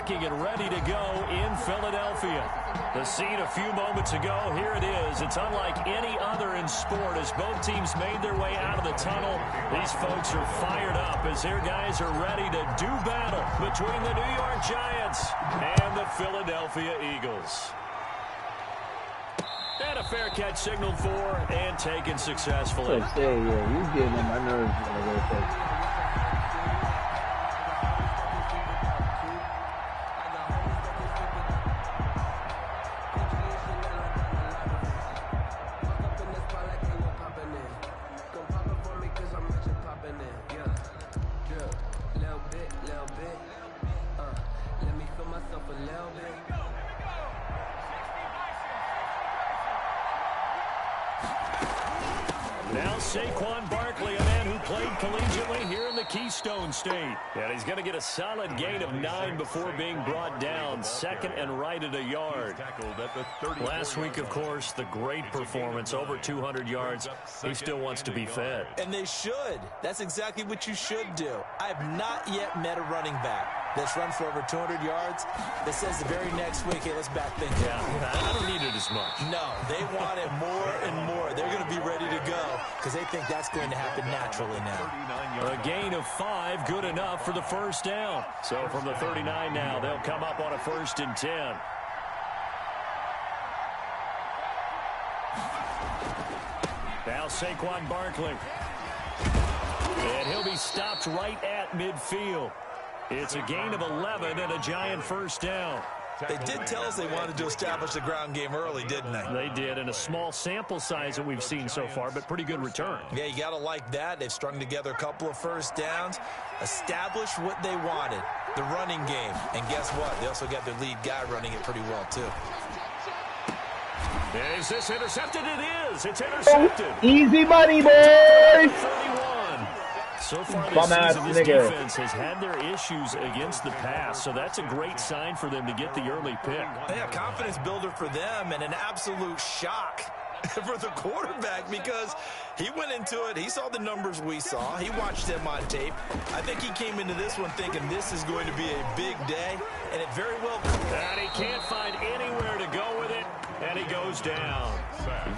packing and ready to go in Philadelphia. The scene a few moments ago, here it is. It's unlike any other in sport as both teams made their way out of the tunnel. These folks are fired up as their guys are ready to do battle between the New York Giants and the Philadelphia Eagles. And a fair catch signaled for and taken successfully. Yeah, you getting on my nerves a little bit. Keystone State. And he's going to get a solid gain of 9 before being brought down. Second and right at a yard. Last week, of course, the great performance, over 200 yards. He still wants to be fed. And they should. That's exactly what you should do. I have not yet met a running back that's run for over 200 yards that says the very next week, hey, let's back things up. I don't need it as much. No, they want it more and more. They're going to be ready to go because they think that's going to happen naturally now. A gain of 5, good enough for the first down. So from the 39 now, they'll come up on a 1st and 10. Now Saquon Barkley. And he'll be stopped right at midfield. It's a gain of 11 and a Giant first down. They did tell us they wanted to establish the ground game early, didn't they? They did, and a small sample size that we've seen so far, but pretty good return. Yeah, you got to like that. They've strung together a couple of first downs, established what they wanted, the running game. And guess what? They also got their lead guy running it pretty well, too. Is this intercepted? It is. It's intercepted. Easy money, boys. 31. So far this season, this defense has had their issues against the pass, so that's a great sign for them to get the early pick. Yeah, confidence builder for them and an absolute shock for the quarterback because he went into it. He saw the numbers we saw. He watched them on tape. I think he came into this one thinking this is going to be a big day, and it very well could. And he can't find anywhere to go with it, and he goes down.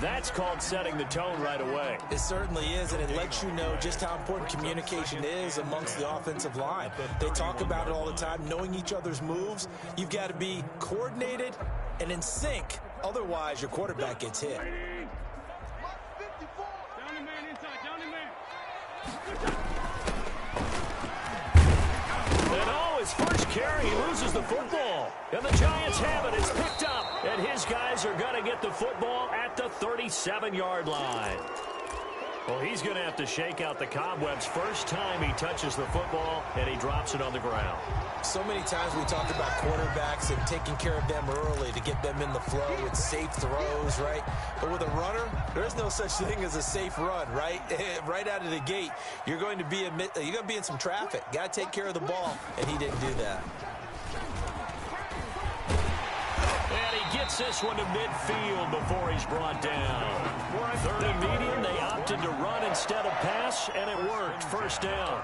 That's called setting the tone right away. It certainly is, and it lets you know just how important communication is amongst the offensive line. They talk about it all the time, knowing each other's moves. You've got to be coordinated and in sync. Otherwise, your quarterback gets hit. And oh, his first carry, he loses the football. And the Giants have it. It's picked up. And his guys are going to get the football at the 37-yard line. Well, he's going to have to shake out the cobwebs first time he touches the football, and he drops it on the ground. So many times we talk about quarterbacks and taking care of them early to get them in the flow with safe throws, right? But with a runner, there's no such thing as a safe run, right? Right out of the gate, you're going to be in some traffic. Got to take care of the ball, and he didn't do that. And he gets this one to midfield before he's brought down. 3rd and medium, they opted to run instead of pass, and it worked. First down.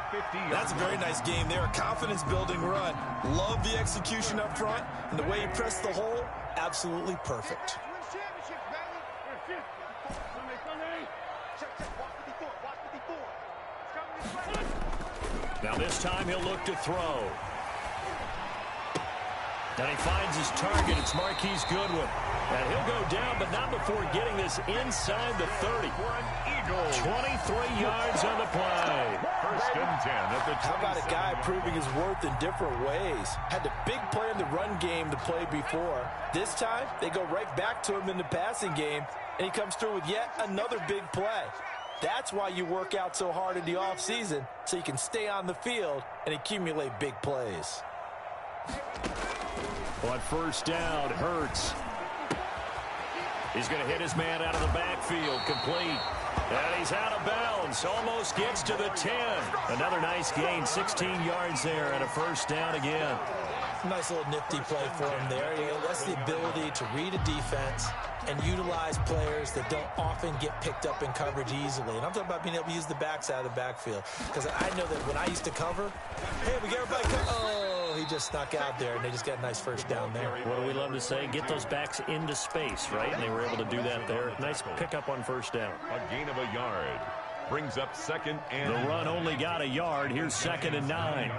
That's a very nice game there. A confidence-building run. Love the execution up front, and the way he pressed the hole, absolutely perfect. Now this time he'll look to throw. And he finds his target. It's Marquise Goodwin. And he'll go down, but not before getting this inside the 30. 23 yards on the play. 1st and 10 at the 20. How about a guy proving his worth in different ways? Had the big play in the run game to play before. This time, they go right back to him in the passing game, and he comes through with yet another big play. That's why you work out so hard in the offseason, so you can stay on the field and accumulate big plays. On first down, Hurts. He's going to hit his man out of the backfield, complete. And he's out of bounds, almost gets to the 10. Another nice gain, 16 yards there, and a first down again. Nice little nifty play for him there. That's the ability to read a defense and utilize players that don't often get picked up in coverage easily. And I'm talking about being able to use the backside of the backfield. Because I know that when I used to cover, hey, we get everybody covered. Oh, he just snuck out there, and they just got a nice first down there. What do we love to say? Get those backs into space, right? And they were able to do that there. Nice pickup on first down. A gain of a yard. Brings up 2nd and... The run only got a yard. Here's 2nd and 9.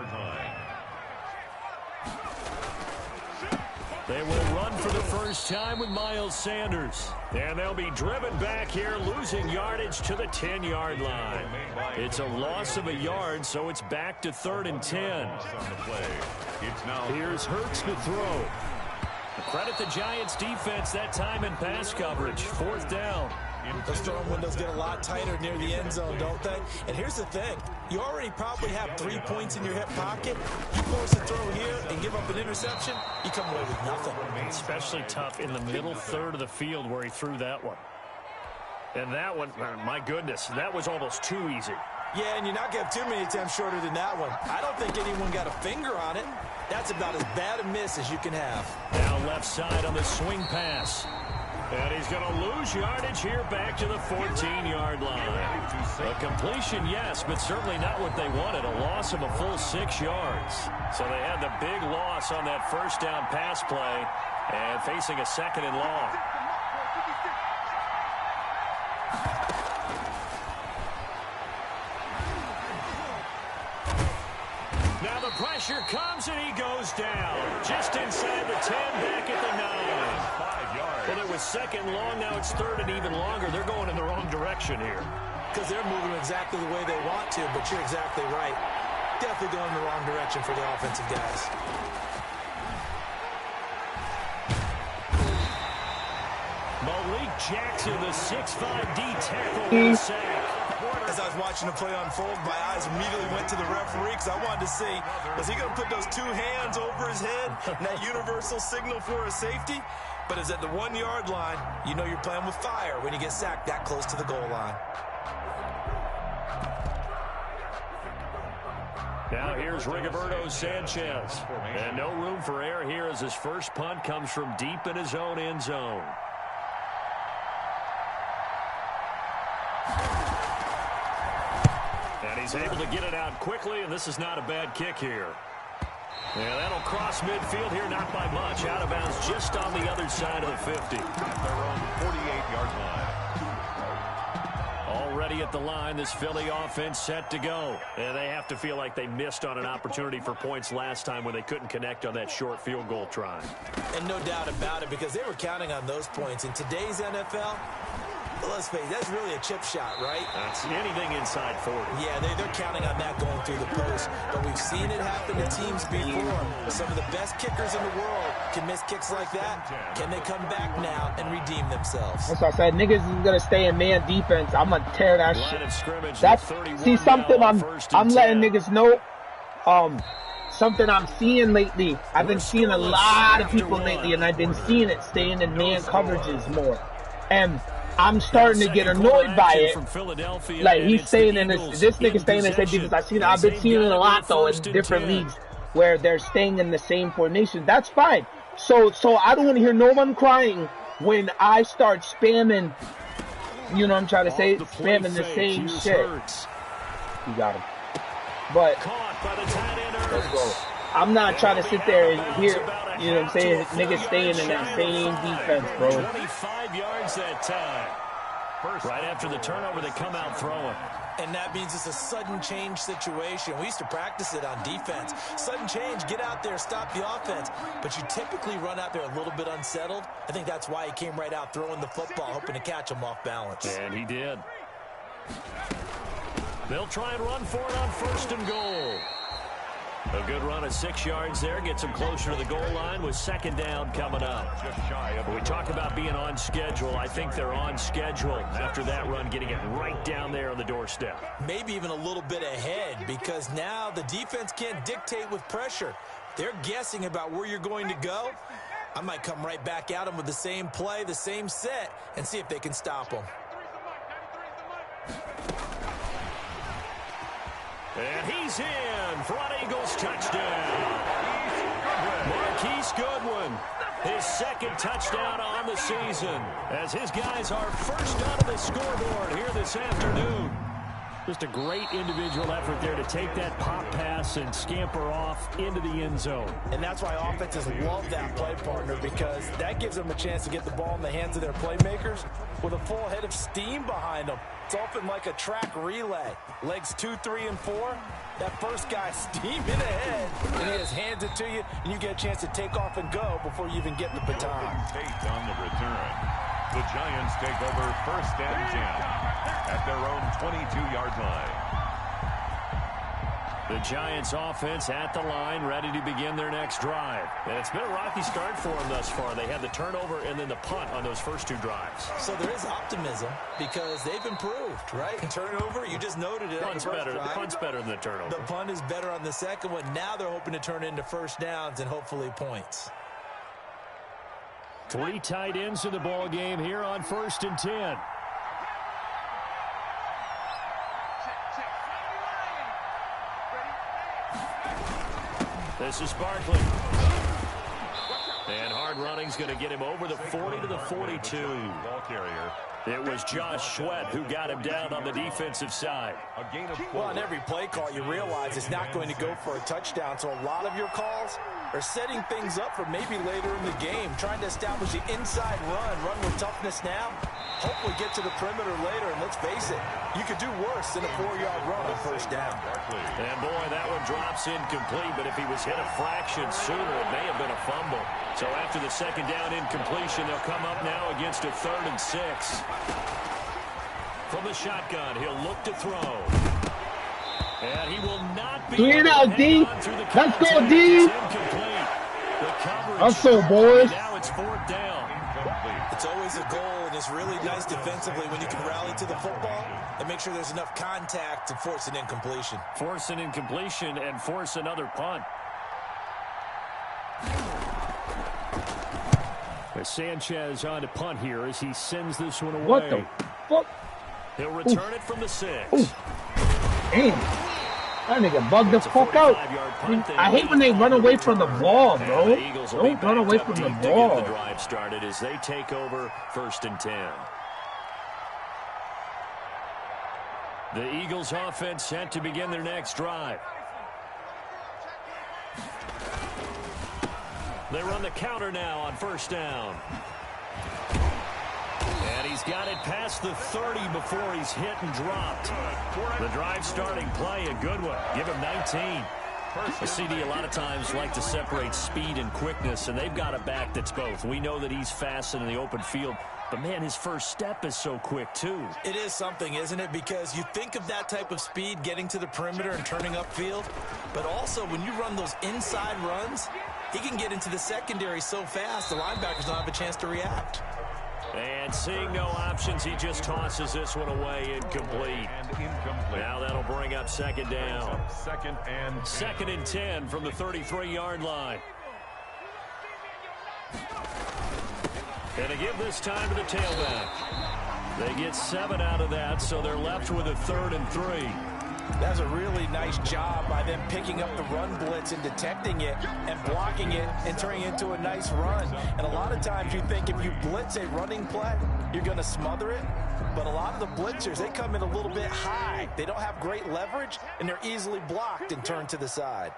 They will run for the first time with Miles Sanders. And they'll be driven back here, losing yardage to the 10-yard line. It's a loss of a yard, so it's back to 3rd and 10. Here's Hurts to throw. Credit the Giants' defense that time in pass coverage. 4th down. Those throwing windows get a lot tighter near the end zone, don't they? And here's the thing. You already probably have 3 points in your hip pocket. You force a throw here and give up an interception, you come away with nothing. Especially tough in the middle third of the field where he threw that one. And that one, my goodness, that was almost too easy. Yeah, and you're not going to have too many attempts shorter than that one. I don't think anyone got a finger on it. That's about as bad a miss as you can have. Now left side on the swing pass. And he's going to lose yardage here back to the 14-yard line. A completion, yes, but certainly not what they wanted. A loss of a full 6 yards. So they had the big loss on that first down pass play and facing a 2nd and long. Now the pressure comes and he goes down. Just inside the 10, back at the 9. Well, it was 2nd long, now it's 3rd and even longer. They're going in the wrong direction here. Because they're moving exactly the way they want to, but you're exactly right. Definitely going in the wrong direction for the offensive guys. Malik Jackson, the 6'5" D tackle with a sack. As I was watching the play unfold, my eyes immediately went to the referee because I wanted to see, was he going to put those 2 hands over his head, and that universal signal for a safety? But it's at the 1-yard line. You know you're playing with fire when you get sacked that close to the goal line. Now here's Rigoberto Sanchez. And no room for error here as his first punt comes from deep in his own end zone. And he's able to get it out quickly, and this is not a bad kick here. Yeah, that'll cross midfield here, not by much. Out of bounds just on the other side of the 50. They're on 48-yard line. Already at the line, this Philly offense set to go. And they have to feel like they missed on an opportunity for points last time when they couldn't connect on that short field goal try. And no doubt about it, because they were counting on those points. In today's NFL, let's face it, that's really a chip shot, right? That's anything inside 40. Yeah, they're counting on that going through the post. But we've seen it happen to teams before. Some of the best kickers in the world can miss kicks like that. Can they come back now and redeem themselves? That's what I said. Niggas is gonna stay in man defense. I'm gonna tear that shit. That's see something I'm letting niggas know. Something I'm seeing lately. I've been seeing a lot of people lately, and I've been seeing it staying in man coverages more. And I'm starting to get annoyed by it. Like he's staying in this nigga staying in the same defense. I've been seeing it a lot though in different leagues where they're staying in the same formation. That's fine. So I don't want to hear no one crying when I start spamming. You know what I'm trying to say? Spamming the same shit. You got him. But let's go. I'm not trying to sit there and hear. You know what I'm saying? Niggas staying in that same defense, bro. 25 yards that time. Right after the turnover, they come out throwing. And that means it's a sudden change situation. We used to practice it on defense. Sudden change, get out there, stop the offense. But you typically run out there a little bit unsettled. I think that's why he came right out throwing the football, hoping to catch him off balance. And he did. They'll try and run for it on 1st and goal. A good run of 6 yards there. Gets them closer to the goal line with 2nd down coming up. We talk about being on schedule. I think they're on schedule after that run, getting it right down there on the doorstep. Maybe even a little bit ahead, because now the defense can't dictate with pressure. They're guessing about where you're going to go. I might come right back at them with the same play, the same set, and see if they can stop them. And he's in for an Eagles touchdown. Marquise Goodwin, his 2nd touchdown on the season, as his guys are first onto the scoreboard here this afternoon. Just a great individual effort there to take that pop pass and scamper off into the end zone. And that's why offenses love that play partner, because that gives them a chance to get the ball in the hands of their playmakers with a full head of steam behind them. It's often like a track relay. Legs 2, 3, and 4. That first guy steaming ahead, and he just hands it to you, and you get a chance to take off and go before you even get the baton. Tate on the return. The Giants take over 1st and 10 at their own 22-yard line. The Giants offense at the line, ready to begin their next drive. And it's been a rocky start for them thus far. They had the turnover and then the punt on those first 2 drives. So there is optimism because they've improved, right? Turnover, you just noted it. Punt's better. The punt's better than the turnover. The punt is better on the second one. Now they're hoping to turn it into first downs and hopefully points. 3 tight ends in the ball game here on 1st and 10. This is Barkley. And hard running's going to get him over the 40 to the 42. Ball carrier. It was Josh Sweat who got him down on the defensive side. A gain of 4. Well, on every play call, you realize it's not going to go for a touchdown. So a lot of your calls are setting things up for maybe later in the game, trying to establish the inside run with toughness now. Hopefully get to the perimeter later, and let's face it, you could do worse than a 4-yard run on first down. And boy, that one drops incomplete, but if he was hit a fraction sooner, it may have been a fumble. So after the second down incompletion, they'll come up now against a 3rd and 6. From the shotgun, he'll look to throw. And he will not be Clear it out, D. Let's go, D. Hustle, boys. Now it's 4th down. It's always a goal, and it's really nice defensively when you can rally to the football and make sure there's enough contact to force an incompletion. Force an incompletion and force another punt. Sanchez on to punt here as he sends this one away. What the fuck? He'll return it from the 6. Damn. That nigga bugged the fuck out. I hate when they run away from the ball, bro. Don't run away from the ball. The drive started as they take over 1st and 10. The Eagles offense set to begin their next drive. They run the counter now on 1st down. And he's got it past the 30 before he's hit and dropped. The drive starting play, a good one. Give him 19. The CD a lot of times like to separate speed and quickness, and they've got a back that's both. We know that he's fast in the open field, but man, his first step is so quick too. It is something, isn't it? Because you think of that type of speed getting to the perimeter and turning upfield, but also when you run those inside runs, he can get into the secondary so fast the linebackers don't have a chance to react. And seeing no options, he just tosses this one away, incomplete. Now that'll bring up 2nd down. 2nd and 10 from the 33-yard line. And to give this time to the tailback. They get 7 out of that, so they're left with a 3rd and 3. That's a really nice job by them picking up the run blitz and detecting it and blocking it and turning it into a nice run. And a lot of times you think if you blitz a running play, you're going to smother it. But a lot of the blitzers, they come in a little bit high. They don't have great leverage, and they're easily blocked and turned to the side.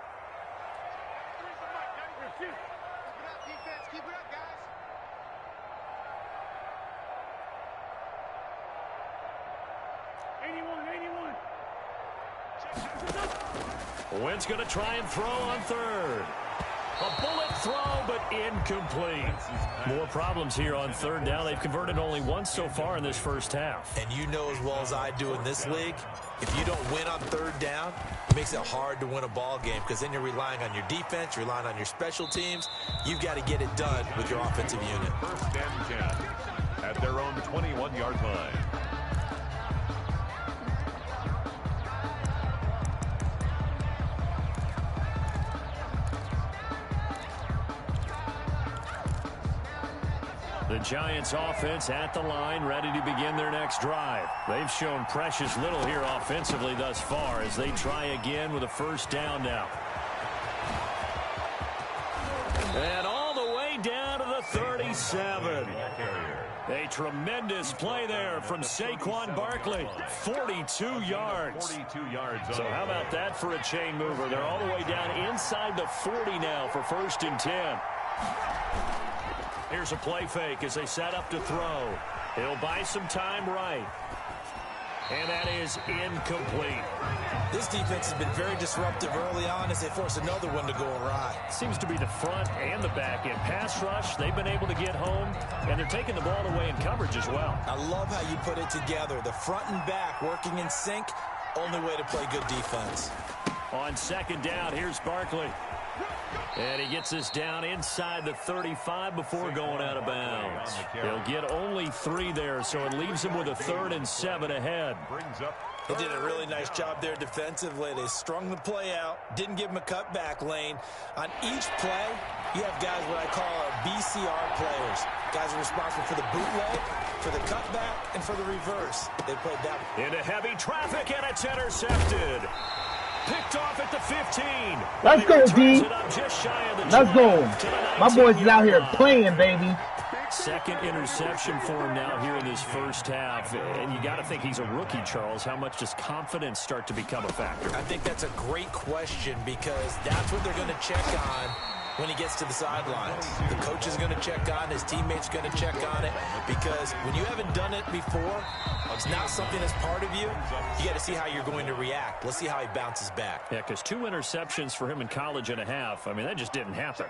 Wynn's going to try and throw on 3rd. A bullet throw, but incomplete. More problems here on 3rd down. They've converted only once so far in this first half. And you know as well as I do in this league, if you don't win on 3rd down, it makes it hard to win a ball game because then you're relying on your defense, you're relying on your special teams. You've got to get it done with your offensive unit. 1st and 10 at their own 21-yard line. The Giants offense at the line, ready to begin their next drive. They've shown precious little here offensively thus far as they try again with a 1st down now. And all the way down to the 37. A tremendous play there from Saquon Barkley. 42 yards. 42 yards. So how about that for a chain mover? They're all the way down inside the 40 now for 1st and 10. Here's a play fake as they set up to throw. He'll buy some time right. And that is incomplete. This defense has been very disruptive early on as they force another one to go awry. Seems to be the front and the back end. Pass rush, they've been able to get home, and they're taking the ball away in coverage as well. I love how you put it together. The front and back working in sync, only way to play good defense. On 2nd down, here's Barkley. And he gets us down inside the 35 before going out of bounds. He'll get only 3 there, so it leaves him with a 3rd and 7 ahead. They did a really nice job there defensively. They strung the play out, didn't give him a cutback lane. On each play, you have guys what I call BCR players. Guys are responsible for the bootleg, for the cutback, and for the reverse. They played that. Into heavy traffic, and it's intercepted. Picked off at the 15. Let's go, D. Let's go. My boys is out here playing, baby. 2nd interception for him now here in this 1st half. And you got to think he's a rookie, Charles. How much does confidence start to become a factor? I think that's a great question because that's what they're going to check on when he gets to the sidelines. The coach is going to check on, his teammates going to check on it, because when you haven't done it before, it's not something that's part of you. You got to see how you're going to react. Let's see how he bounces back. Yeah, because 2 interceptions for him in college and a half. I mean, that just didn't happen.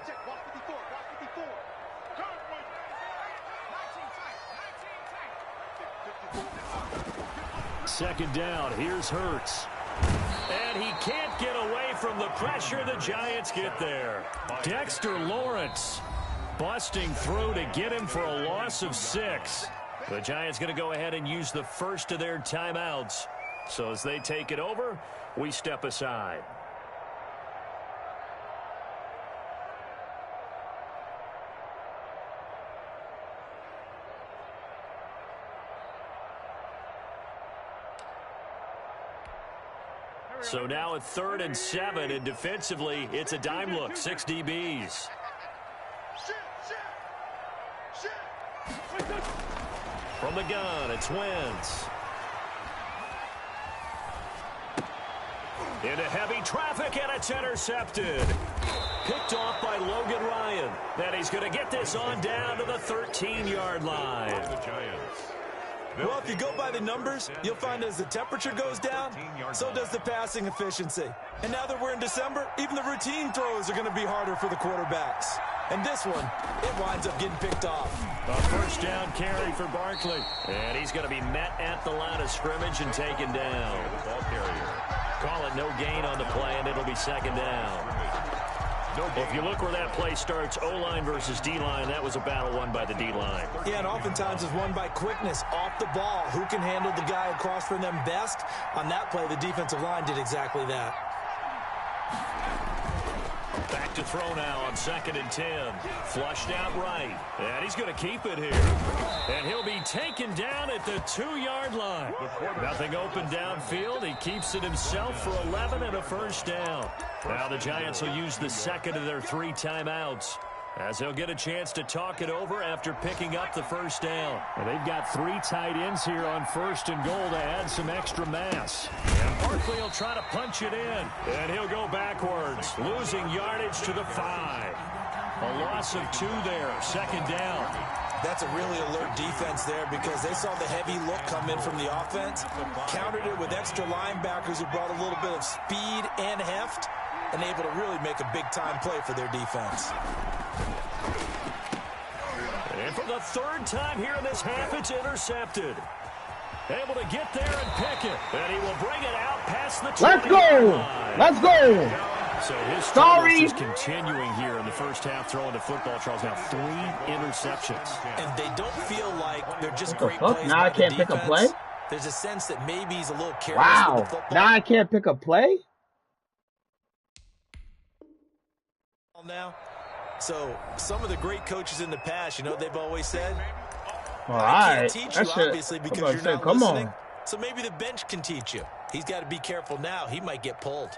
Second down, here's Hurts. And he can't get away from the pressure. The Giants get there. Dexter Lawrence busting through to get him for a loss of 6. The Giants going to go ahead and use the first of their timeouts. So as they take it over, we step aside. So now at 3rd and 7, and defensively, it's a dime look, 6 DBs. From the gun, it's Wentz. Into heavy traffic, and it's intercepted. Picked off by Logan Ryan. And he's going to get this on down to the 13-yard line. The Giants. Well, if you go by the numbers, you'll find as the temperature goes down, so does the passing efficiency. And now that we're in December, even the routine throws are going to be harder for the quarterbacks. And this one, it winds up getting picked off. A 1st down carry for Barkley. And he's going to be met at the line of scrimmage and taken down. Ball carrier. Call it no gain on the play, and it'll be 2nd down. If you look where that play starts, O-line versus D-line, that was a battle won by the D-line. Yeah, and oftentimes it's won by quickness off the ball. Who can handle the guy across from them best? On that play, the defensive line did exactly that. Back to throw now on 2nd and 10. Flushed out right. And he's going to keep it here. And he'll be taken down at the 2-yard line. Nothing open downfield. He keeps it himself for 11 and a 1st down. Now the Giants will use the 2nd of their 3 timeouts, as they'll get a chance to talk it over after picking up the 1st down. Well, they've got 3 tight ends here on 1st and goal to add some extra mass. And Barkley will try to punch it in. And he'll go backwards, losing yardage to the 5. A loss of 2 there, 2nd down. That's a really alert defense there because they saw the heavy look come in from the offense, countered it with extra linebackers who brought a little bit of speed and heft, and able to really make a big-time play for their defense. And for the 3rd time here in this half, it's intercepted. Able to get there and pick it. And he will bring it out past the 20. Let's go. Let's go. So his struggles is continuing here in the 1st half, throwing the football. Charles, now 3 interceptions. And they don't feel like they're just great plays. Now I can't pick a play? There's a sense that maybe he's a little careless with the football. Now I can't pick a play? Now, so some of the great coaches in the past, you know, they've always said, I can't teach you, obviously, because you're not listening. So maybe the bench can teach you. He's got to be careful now. He might get pulled.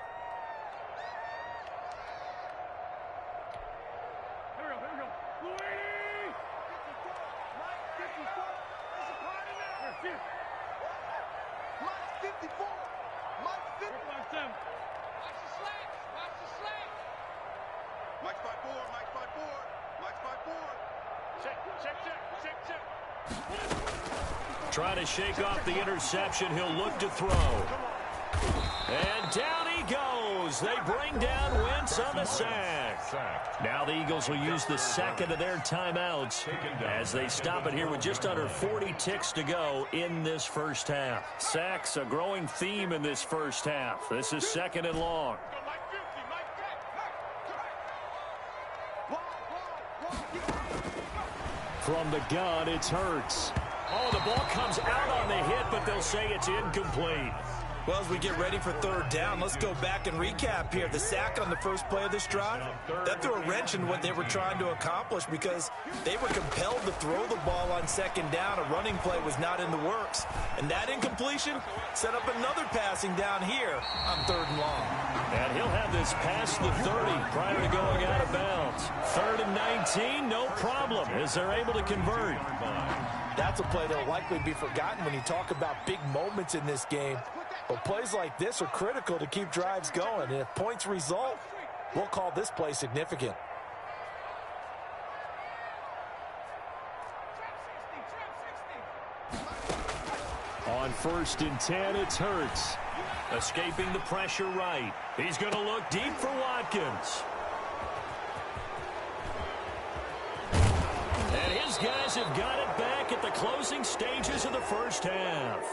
Trying to shake off the interception. He'll look to throw. And down he goes. They bring down Wentz on the sack. Now the Eagles will use the second of their timeouts as they stop it here with just under 40 ticks to go in this first half. Sacks, a growing theme in this first half. This is second and long. From the gun, it's Hurts. Oh, the ball comes out on the hit, but they'll say it's incomplete. Well, as we get ready for third down, let's go back and recap here. The sack on the first play of this drive, that threw a wrench in what they were trying to accomplish because they were compelled to throw the ball on second down. A running play was not in the works. And that incompletion set up another passing down here on third and long. And he'll have this past the 30 prior to going out of bounds. Third and 19, no problem, as they're able to convert. That's a play that will likely be forgotten when you talk about big moments in this game. But plays like this are critical to keep drives going. And if points result, we'll call this play significant. On first and 10, it's Hurts. Escaping the pressure right. He's going to look deep for Watkins. And his guys have got it back at the closing stages of the first half.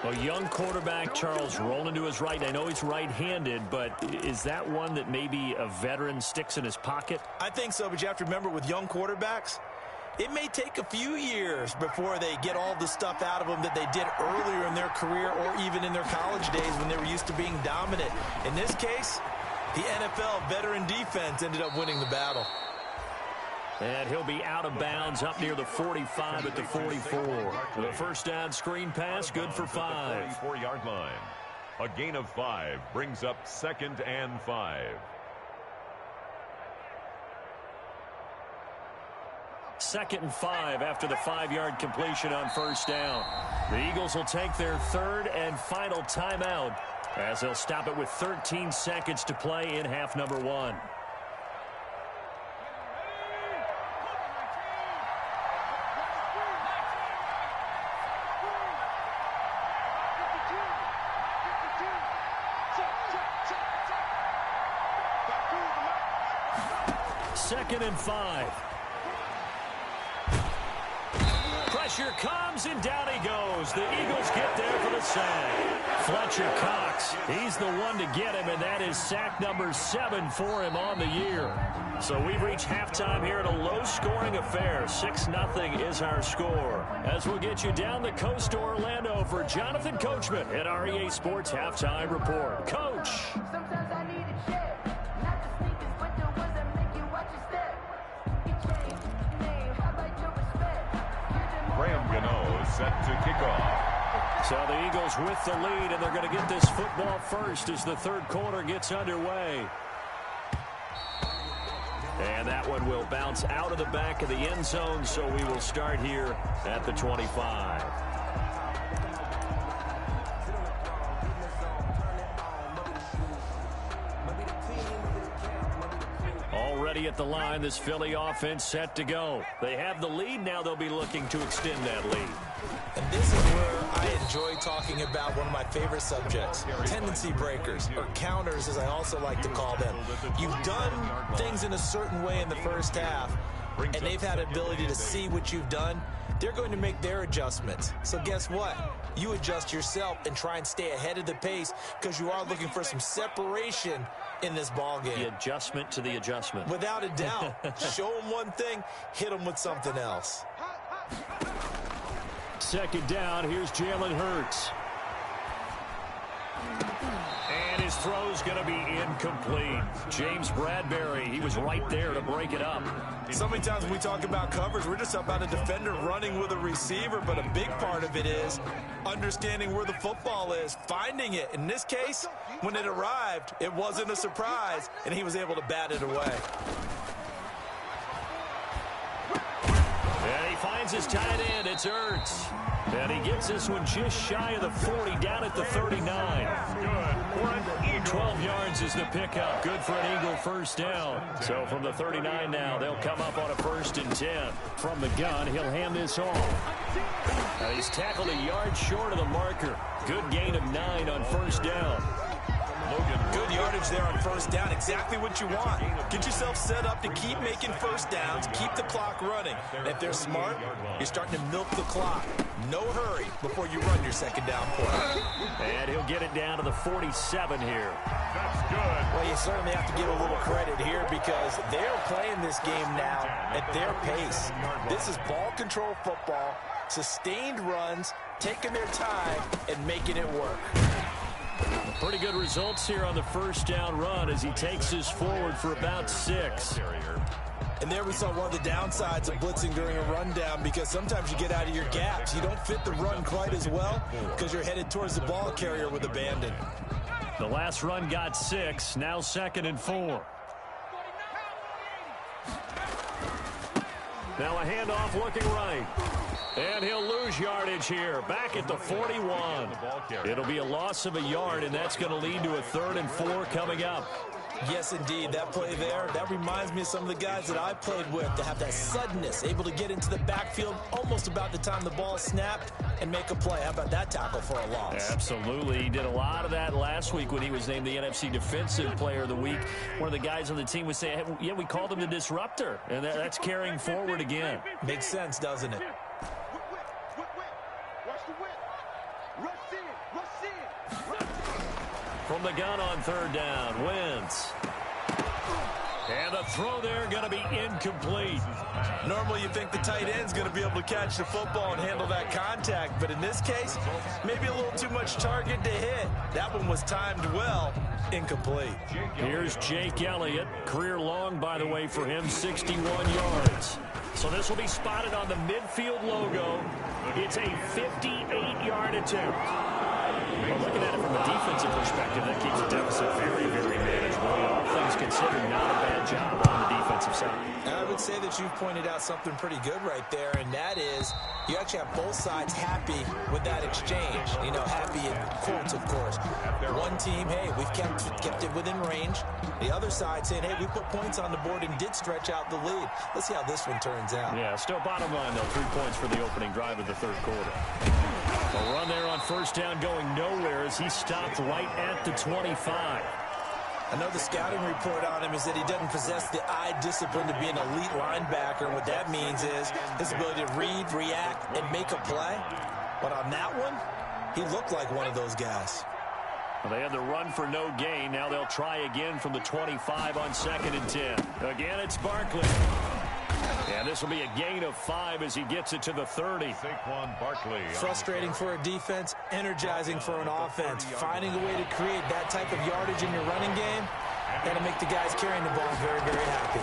A young quarterback, Charles, rolling to his right. I know he's right-handed, but is that one that maybe a veteran sticks in his pocket? I think so, but you have to remember with young quarterbacks, it may take a few years before they get all the stuff out of them that they did earlier in their career or even in their college days when they were used to being dominant. In this case, the NFL veteran defense ended up winning the battle. And he'll be out of bounds up near the 45 at the 44. The first down screen pass, good for 5. 44-yard line. A gain of 5 brings up 2nd and 5. Second and 5 after the 5-yard completion on first down. The Eagles will take their third and final timeout as they'll stop it with 13 seconds to play in half number 1. Second and 5. Pressure comes, and down he goes. The Eagles get there for the sack. Fletcher Cox, he's the one to get him, and that is sack number 7 for him on the year. So we've reached halftime here in a low-scoring affair. 6-0 is our score. As we'll get you down the coast to Orlando for Jonathan Coachman at REA Sports Halftime Report. Coach. Sometimes I need a check. Not the sneakers, but the ones that make you watch your step. You change your name, how about your respect? Graham Gano set to kick off. So the Eagles with the lead, and they're going to get this football first as the third quarter gets underway. And that one will bounce out of the back of the end zone, so we will start here at the 25. Already at the line, this Philly offense set to go. They have the lead. Now they'll be looking to extend that lead. And this is where I enjoy talking about one of my favorite subjects, tendency breakers, or counters as I also like to call them. You've done things in a certain way in the first half, and they've had an ability to see what you've done. They're going to make their adjustments. So guess what? You adjust yourself and try and stay ahead of the pace because you are looking for some separation in this ball game. The adjustment to the adjustment. Without a doubt. Show them one thing, hit them with something else. Second down, here's Jalen Hurts. And his throw's going to be incomplete. James Bradbury, he was right there to break it up. So many times when we talk about coverage, we're just about a defender running with a receiver, but a big part of it is understanding where the football is, finding it. In this case, when it arrived, it wasn't a surprise, and he was able to bat it away. And he finds his tight end. It's Ertz. And he gets this one just shy of the 40, down at the 39. Good. 12 yards is the pickup. Good for an Eagle first down. So from the 39 now, they'll come up on a 1st and 10. From the gun, he'll hand this off. He's tackled a yard short of the marker. Good gain of 9 on 1st down. Good yardage there on 1st down. Exactly what you want. Get yourself set up to keep making 1st downs, keep the clock running. And if they're smart, you're starting to milk the clock. No hurry before you run your 2nd down play. And he'll get it down to the 47 here. That's good. Well, you certainly have to give a little credit here because they're playing this game now at their pace. This is ball control football, sustained runs, taking their time, and making it work. Pretty good results here on the 1st down run as he takes this forward for about 6. And there we saw one of the downsides of blitzing during a rundown because sometimes you get out of your gaps. You don't fit the run quite as well because you're headed towards the ball carrier with abandon. The last run got 6, now 2nd and 4. Now a handoff looking right. And he'll lose yardage here, back at the 41. It'll be a loss of a yard, and that's going to lead to a 3rd and 4 coming up. Yes, indeed. That play there, that reminds me of some of the guys that I played with to have that suddenness, able to get into the backfield almost about the time the ball snapped and make a play. How about that tackle for a loss? Absolutely. He did a lot of that last week when he was named the NFC Defensive Player of the Week. One of the guys on the team would say, hey, yeah, we called him the disruptor, and that's carrying forward again. Makes sense, doesn't it? From the gun on 3rd down, Wentz. And the throw there going to be incomplete. Normally you think the tight end's going to be able to catch the football and handle that contact, but in this case, maybe a little too much target to hit. That one was timed well. Incomplete. Here's Jake Elliott. Career long, by the way, for him, 61 yards. So this will be spotted on the midfield logo. It's a 58-yard attempt. Well, looking at it from a defensive perspective, that keeps the deficit very, very manageable. All things considered, not a bad job on the defensive side. And I would say that you've pointed out something pretty good right there, and that is you actually have both sides happy with that exchange. You know, happy in quotes, of course. One team, hey, we've kept it within range. The other side saying, hey, we put points on the board and did stretch out the lead. Let's see how this one turns out. Yeah, still bottom line, though, 3 points for the opening drive of the 3rd quarter. A run there on 1st down going nowhere as he stopped right at the 25. I know the scouting report on him is that he doesn't possess the eye discipline to be an elite linebacker. And what that means is his ability to read, react, and make a play. But on that one, he looked like one of those guys. Well, they had the run for no gain. Now they'll try again from the 25 on 2nd and 10. Again, it's Barkley. And this will be a gain of 5 as he gets it to the 30. Saquon Barkley. Frustrating for a defense, energizing for an offense. Finding a way to create that type of yardage in your running game, that'll make the guys carrying the ball very, very happy.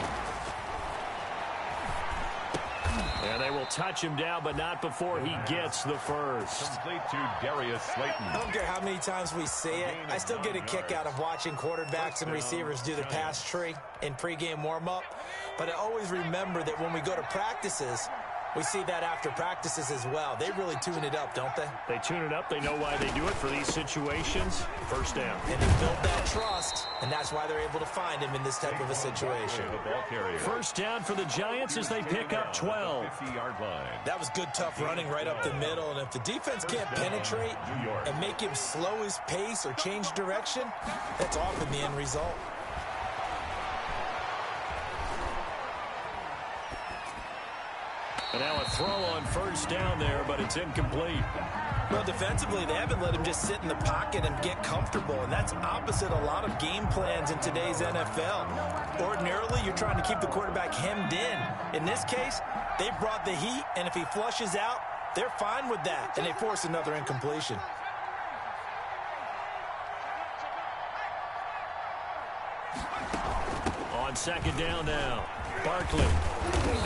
And they will touch him down, but not before he gets the first. Complete to Darius Slayton. I don't care how many times we say it, I still get a kick out of watching quarterbacks and receivers do the pass tree in pregame warm-up. But I always remember that when we go to practices, we see that after practices as well. They really tune it up, don't they? They tune it up. They know why they do it for these situations. 1st down. And they build that trust, and that's why they're able to find him in this type of a situation. 1st down for the Giants as they pick up 12. 50-yard line. That was good, tough running right up the middle. And if the defense can't penetrate and make him slow his pace or change direction, that's often the end result. And now a throw on 1st down there, but it's incomplete. Well, defensively, they haven't let him just sit in the pocket and get comfortable, and that's opposite a lot of game plans in today's NFL. Ordinarily, you're trying to keep the quarterback hemmed in. In this case, they brought the heat, and if he flushes out, they're fine with that, and they force another incompletion. On 2nd down now, Barkley.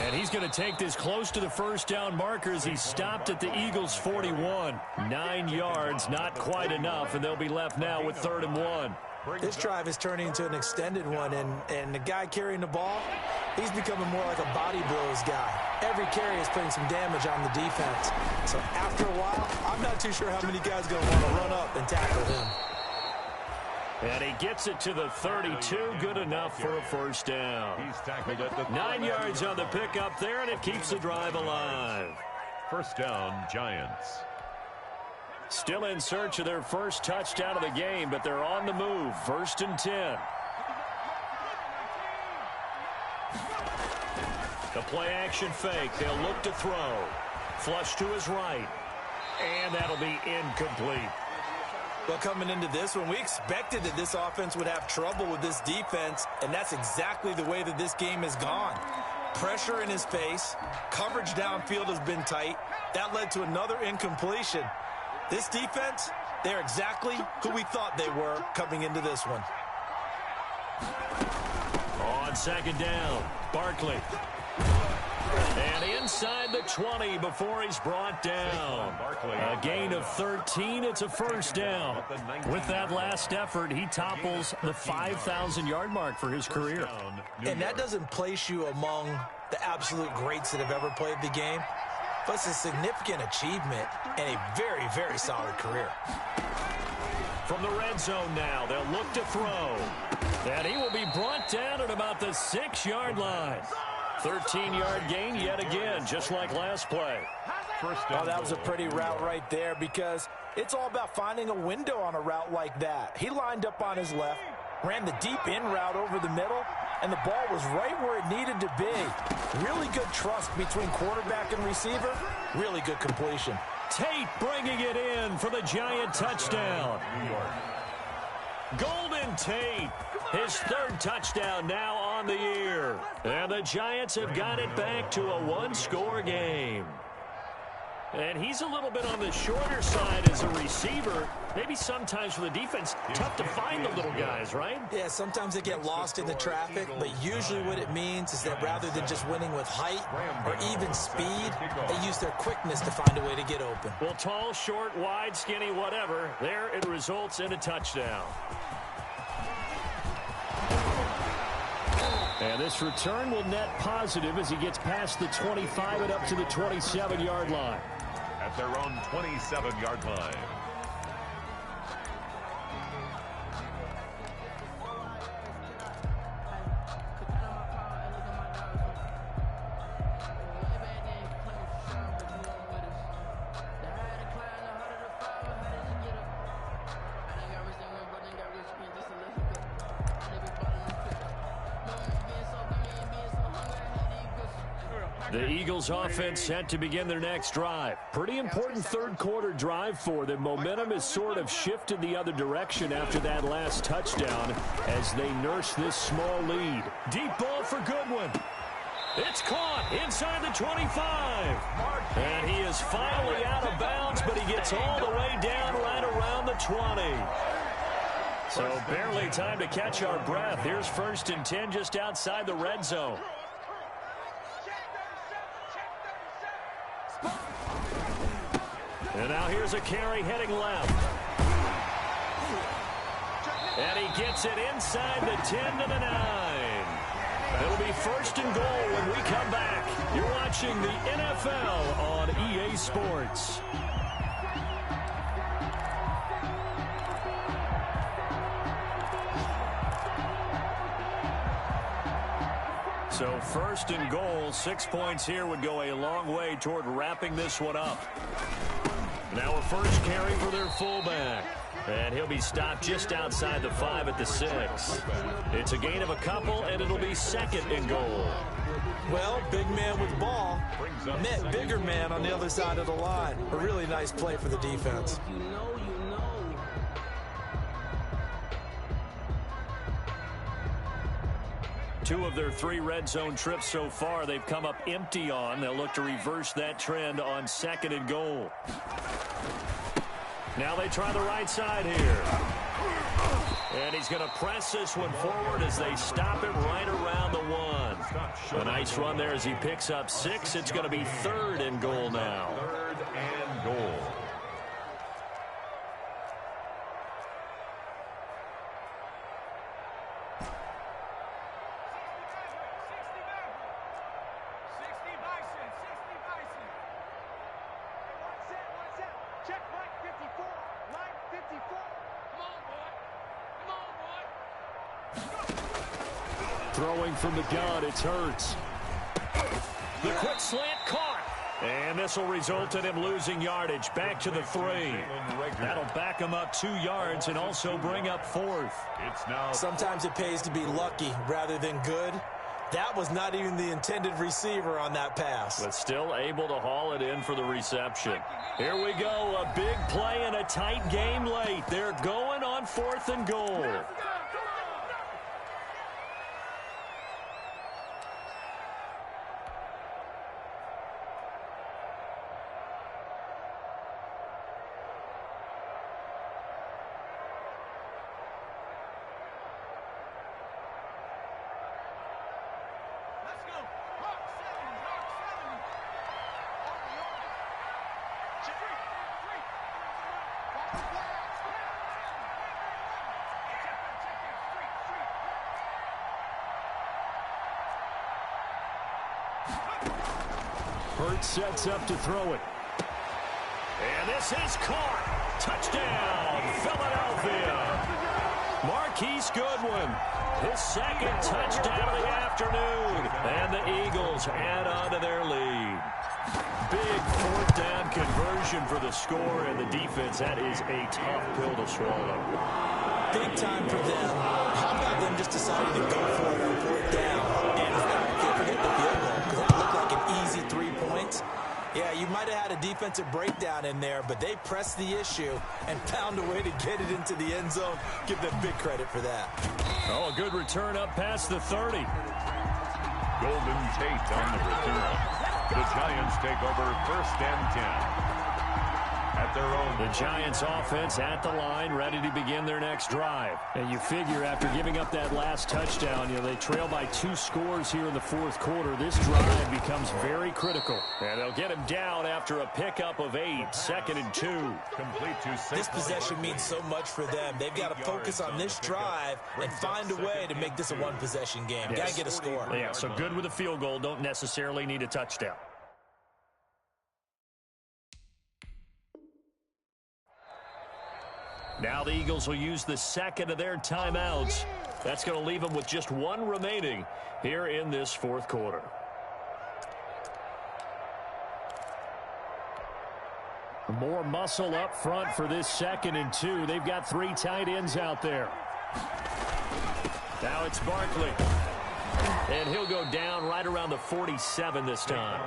And he's going to take this close to the 1st down marker as he stopped at the Eagles' 41. 9 yards, not quite enough, and they'll be left now with 3rd and 1. This drive is turning into an extended one, and the guy carrying the ball, he's becoming more like a body blows guy. Every carry is putting some damage on the defense. So after a while, I'm not too sure how many guys are going to want to run up and tackle him. And he gets it to the 32. Good enough for a first down. He's tackled at the 9 yards on the pickup there, and it keeps the drive alive. first down, Giants. Still in search of their first touchdown of the game, but they're on the move. 1st and 10. The play-action fake. They'll look to throw. Flush to his right. And that'll be incomplete. Well, coming into this one, we expected that this offense would have trouble with this defense, and that's exactly the way that this game has gone. Pressure in his face. Coverage downfield has been tight. That led to another incompletion. This defense, they're exactly who we thought they were coming into this one. On 2nd down, Barkley. And inside the 20 before he's brought down. A gain of 13. It's a first down. With that last effort, he topples the 5,000-yard mark for his career. And that doesn't place you among the absolute greats that have ever played the game, but it's a significant achievement and a very, very solid career. From the red zone now, they'll look to throw. And he will be brought down at about the 6-yard line. 13-yard gain yet again, just like last play. Oh, that was a pretty route right there because it's all about finding a window on a route like that. He lined up on his left, ran the deep in route over the middle, and the ball was right where it needed to be. Really good trust between quarterback and receiver. Really good completion. Tate bringing it in for the Giant touchdown. Golden Tate, his 3rd touchdown now on the year. And the Giants have got it back to a 1-score game. And he's a little bit on the shorter side as a receiver. Maybe sometimes for the defense, tough to find the little guys, right? Yeah, sometimes they get lost in the traffic, but usually what it means is that rather than just winning with height or even speed, they use their quickness to find a way to get open. Well, tall, short, wide, skinny, whatever, there it results in a touchdown. And this return will net positive as he gets past the 25 and up to the 27-yard line. At their own 27-yard line. The Eagles offense set to begin their next drive. Pretty important 3rd quarter drive for them. Momentum has sort of shifted the other direction after that last touchdown as they nurse this small lead. Deep ball for Goodwin. It's caught inside the 25. And he is finally out of bounds, but he gets all the way down right around the 20. So barely time to catch our breath. Here's 1st and 10 just outside the red zone. And now here's a carry heading left. And he gets it inside the 10 to the 9. It'll be 1st and goal when we come back. You're watching the NFL on EA Sports. So 1st and goal, 6 points here would go a long way toward wrapping this one up. Now a first carry for their fullback. And he'll be stopped just outside the 5 at the 6. It's a gain of a couple, and it'll be 2nd and goal. Well, big man with the ball met bigger man on the other side of the line. A really nice play for the defense. Two of their 3 red zone trips so far they've come up empty on. They'll look to reverse that trend on 2nd and goal. Now they try the right side here. And he's going to press this one forward as they stop him right around the 1. A nice run there as he picks up 6. It's going to be 3rd and goal now. 3rd and goal. Throwing from the gun, it's Hurts. The quick slant caught. And this will result in him losing yardage. Back to the 3. That'll back him up 2 yards and also bring up 4th. Sometimes it pays to be lucky rather than good. That was not even the intended receiver on that pass. But still able to haul it in for the reception. Here we go. A big play in a tight game late. They're going on 4th and goal. Hurts sets up to throw it. And this is caught. Touchdown, Philadelphia. Marquise Goodwin, his 2nd touchdown of the afternoon. And the Eagles add on to their lead. Big 4th down conversion for the score, and the defense, that is a tough pill to swallow. Big time for them. How about them just deciding to go for it on 4th down? And can't forget the field goal, because that looked like an easy 3 points. Yeah, you might have had a defensive breakdown in there, but they pressed the issue and found a way to get it into the end zone. Give them big credit for that. Oh, a good return up past the 30. Golden Tate on the return. The Giants take over 1st and 10. At their own. The Giants offense at the line, ready to begin their next drive. And you figure after giving up that last touchdown, they trail by 2 scores here in the 4th quarter. This drive becomes very critical. And they'll get him down after a pickup of 8, 2nd and 2. Complete to this possession means so much for them. They've got to focus on this drive and find a way to make this a 1-possession game. Got to get a score. Yeah, so good with a field goal. Don't necessarily need a touchdown. Now the Eagles will use the 2nd of their timeouts. That's going to leave them with just 1 remaining here in this 4th quarter. More muscle up front for this 2nd and 2. They've got 3 tight ends out there. Now it's Barkley. And he'll go down right around the 47 this time.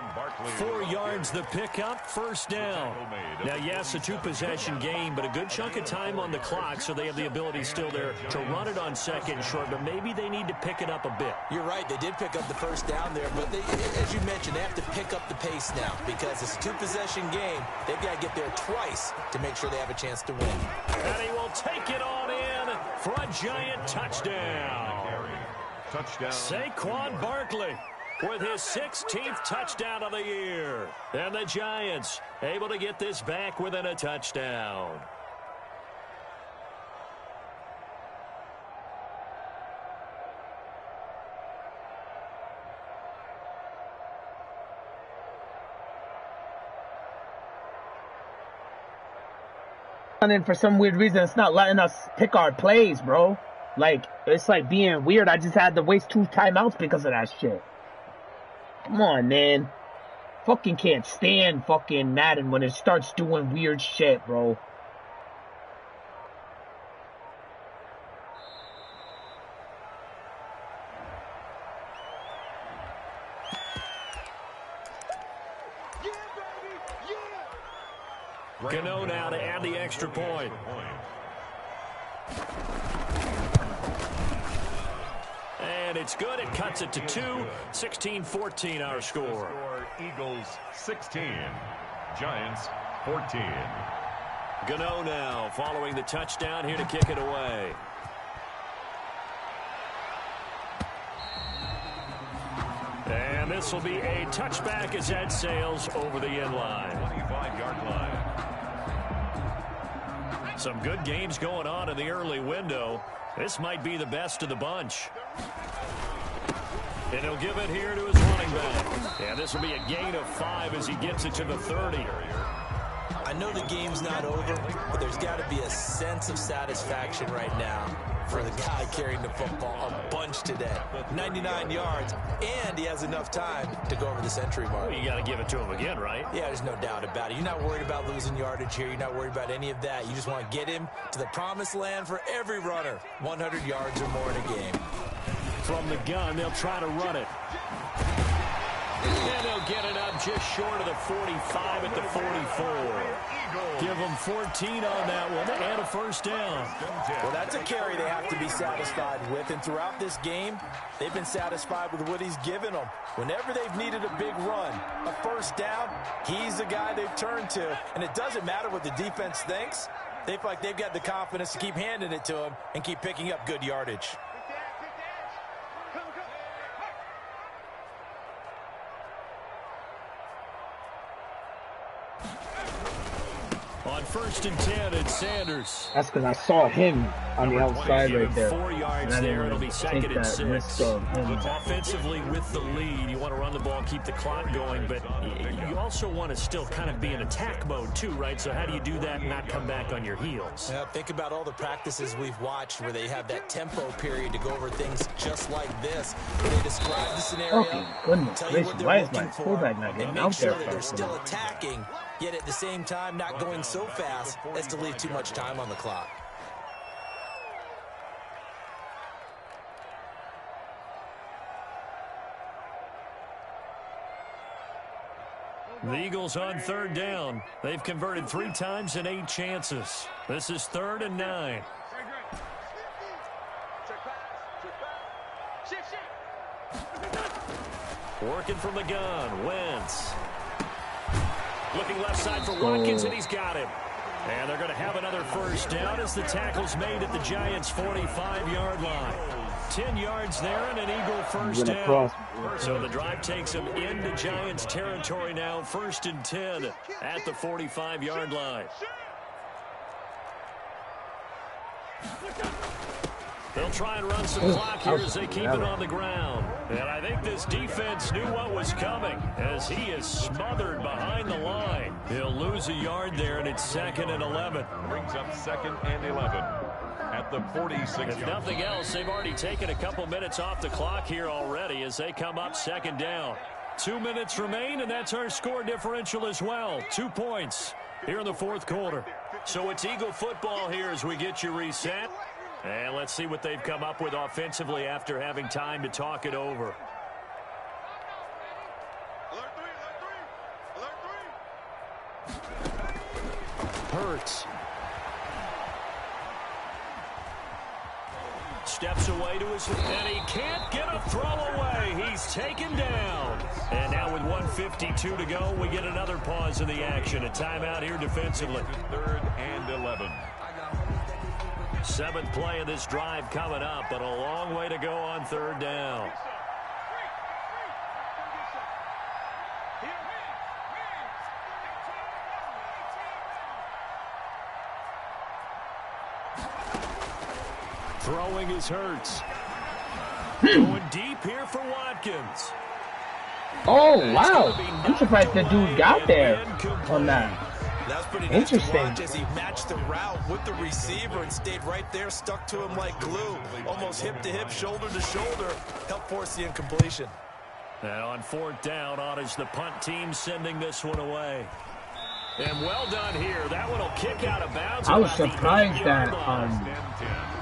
4 yards the pickup, 1st down. Now, yes, a 2-possession game, but a good chunk of time on the clock, so they have the ability still there to run it on 2nd and short, but maybe they need to pick it up a bit. You're right. They did pick up the 1st down there, but as you mentioned, they have to pick up the pace now because it's a 2-possession game. They've got to get there twice to make sure they have a chance to win. And he will take it on in for a Giant touchdown. Touchdown. Saquon Barkley with his 16th touchdown of the year. And the Giants able to get this back within a touchdown. And then for some weird reason, it's not letting us pick our plays, bro. Like, it's like being weird. I just had to waste 2 timeouts because of that shit. Come on, man. Fucking can't stand fucking Madden when it starts doing weird shit, bro. Gano now to add the extra point. And it's good. It cuts it to 2. 16-14 our score. Eagles 16. Giants 14. Gano now following the touchdown here to kick it away. And this will be a touchback as that sails over the end line. 25-yard line. Some good games going on in the early window. This might be the best of the bunch. And he'll give it here to his running back. Yeah, this will be a gain of 5 as he gets it to the 30. I know the game's not over, but there's got to be a sense of satisfaction right now. for the guy carrying the football a bunch today. 99 yards, and he has enough time to go over the century mark. Well, you got to give it to him again, right? Yeah, there's no doubt about it. You're not worried about losing yardage here. You're not worried about any of that. You just want to get him to the promised land for every runner. 100 yards or more in a game. From the gun, they'll try to run it. And they'll get it up just short of the 45 at the 44. Give them 14 on that one and a first down. Well, that's a carry they have to be satisfied with. And throughout this game, they've been satisfied with what he's given them. Whenever they've needed a big run, a first down, he's the guy they've turned to. And it doesn't matter what the defense thinks. They feel like they've got the confidence to keep handing it to him and keep picking up good yardage. On 1st and 10, it's Sanders. That's because I saw him on the outside right there. 4 yards there. It'll be 2nd and 6. Offensively with the lead, you want to run the ball, keep the clock going, but you also want to still kind of be in attack mode too, right? So how do you do that and not come back on your heels? Yeah, think about all the practices we've watched where they have that tempo period to go over things just like this. Where they describe the scenario, Okay, goodness tell you what gracious, they're why is my looking for, fullback not and getting make out sure there that they're fast still enough? attacking, yet at the same time not going so fast as to leave too much time on the clock. The Eagles on 3rd down. They've converted 3 times in 8 chances. This is 3rd and 9. Working from the gun, Wentz. Looking left side for Watkins, and he's got him. And they're going to have another first down as the tackle's made at the Giants' 45-yard line. 10 yards there and an Eagle first down. So the drive takes them into Giants territory now. 1st and 10 at the 45-yard line. They'll try and run some clock here as they keep it on the ground. And I think this defense knew what was coming as he is smothered behind the line. He'll lose a yard there, and it's 2nd and 11. Brings up 2nd and 11 at the 46. If nothing else, they've already taken a couple minutes off the clock here already as they come up 2nd down. 2 minutes remain, and that's our score differential as well. 2 points here in the 4th quarter. So it's Eagle football here as we get you reset. And let's see what they've come up with offensively after having time to talk it over. Hurts. Steps away to his, and he can't get a throw away. He's taken down. And now with 1:52 to go, we get another pause in the action. A timeout here defensively. 3rd and 11. 7th play of this drive coming up, but a long way to go on 3rd down. Throwing is Hurts. Going deep here for Watkins. Oh, wow. I'm surprised the dude got there on that. That's pretty nice to watch as he matched the route with the receiver and stayed right there, stuck to him like glue. Almost hip to hip, shoulder to shoulder. Helped force the incompletion. And on 4th down, on is the punt team sending this one away. And well done here. That one will kick out of bounds. I was surprised that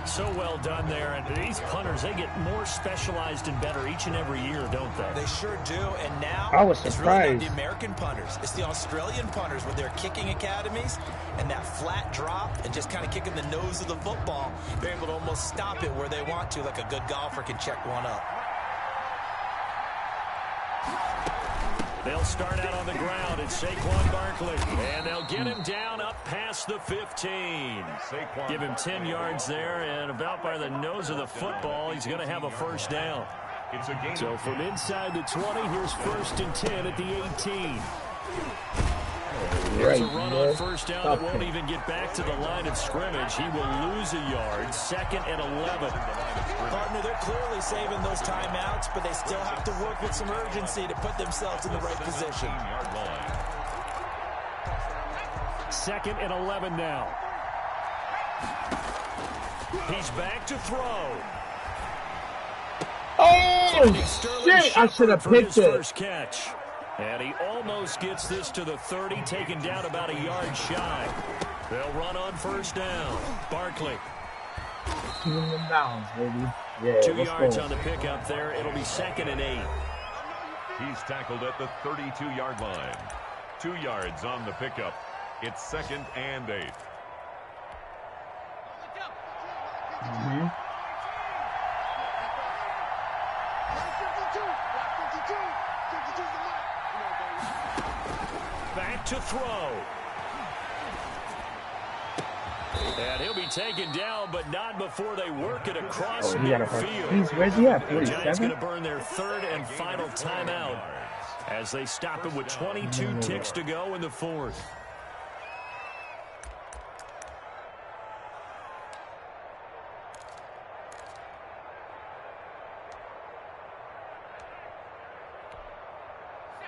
so well done there. And these punters, they get more specialized and better each and every year, don't they? They sure do. And now I was it's really not surprised. the American punters. It's the Australian punters with their kicking academies and that flat drop and just kind of kicking the nose of the football. They're able to almost stop it where they want to, like a good golfer can check one up. They'll start out on the ground. It's Saquon Barkley. And they'll get him down up past the 15. Give him 10 yards there, and about by the nose of the football, he's going to have a first down. So from inside the 20, here's 1st and 10 at the 18. There's a run on first down that won't even get back to the line of scrimmage. He will lose a yard. 2nd and 11. Partner, they're clearly saving those timeouts, but they still have to work with some urgency to put themselves in the right position. 2nd and 11 now. He's back to throw. Oh, shit. I should have picked it. First catch. And he almost gets this to the 30, taken down about a yard shy. They'll run on first down. Barkley. 2 downs, baby. Yeah, 2 yards on the pickup there. It'll be 2nd and 8. He's tackled at the 32-yard line. 2 yards on the pickup. It's 2nd and 8. Back to throw. And he'll be taken down, but not before they work it across midfield. Where's he at? The Giants 47? going to burn their 3rd and final timeout as they stop him with 22 ticks to go in the 4th.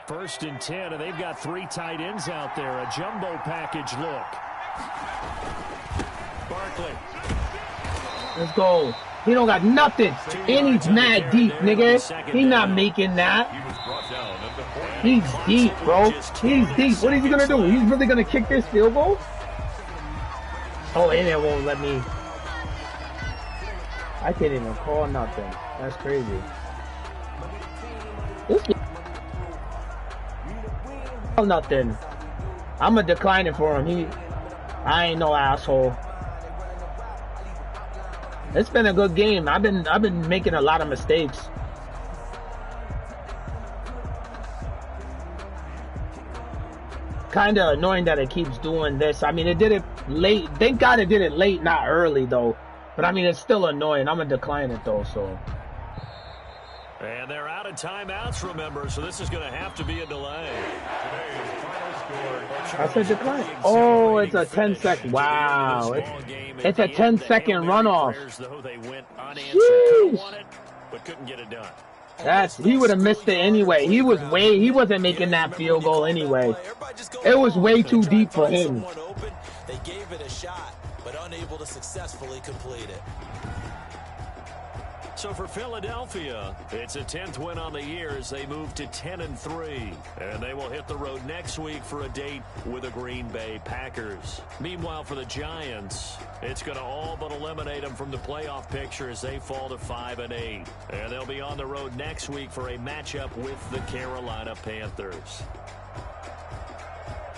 First and 10, and they've got 3 tight ends out there. A jumbo package look. Barkley. Let's go. He don't got nothing. And he's mad deep, nigga. He not making that. He's deep, bro. He's deep. What is he going to do? He's really going to kick this field goal? Oh, and it won't let me. I can't even call nothing. That's crazy. This nothing. I'm going to decline it for him. I ain't no asshole. It's been a good game. I've been making a lot of mistakes. Kind of annoying that it keeps doing this. I mean, it did it late. Thank God it did it late, not early though. But I mean, it's still annoying. I'm gonna decline it though. So. And they're out of timeouts, remember, so this is going to have to be a delay. I said decline. Oh, it's a 10-second. Wow. It's a 10-second runoff. Sheesh. But couldn't get it done. He would have missed it anyway. He wasn't making that field goal anyway. It was way too deep for him. They gave it a shot, but unable to successfully complete it. So for Philadelphia, it's a 10th win on the year as they move to 10-3. And they will hit the road next week for a date with the Green Bay Packers. Meanwhile, for the Giants, it's going to all but eliminate them from the playoff picture as they fall to 5-8. And they'll be on the road next week for a matchup with the Carolina Panthers.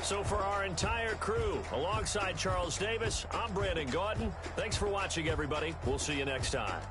So for our entire crew, alongside Charles Davis, I'm Brandon Gordon. Thanks for watching, everybody. We'll see you next time.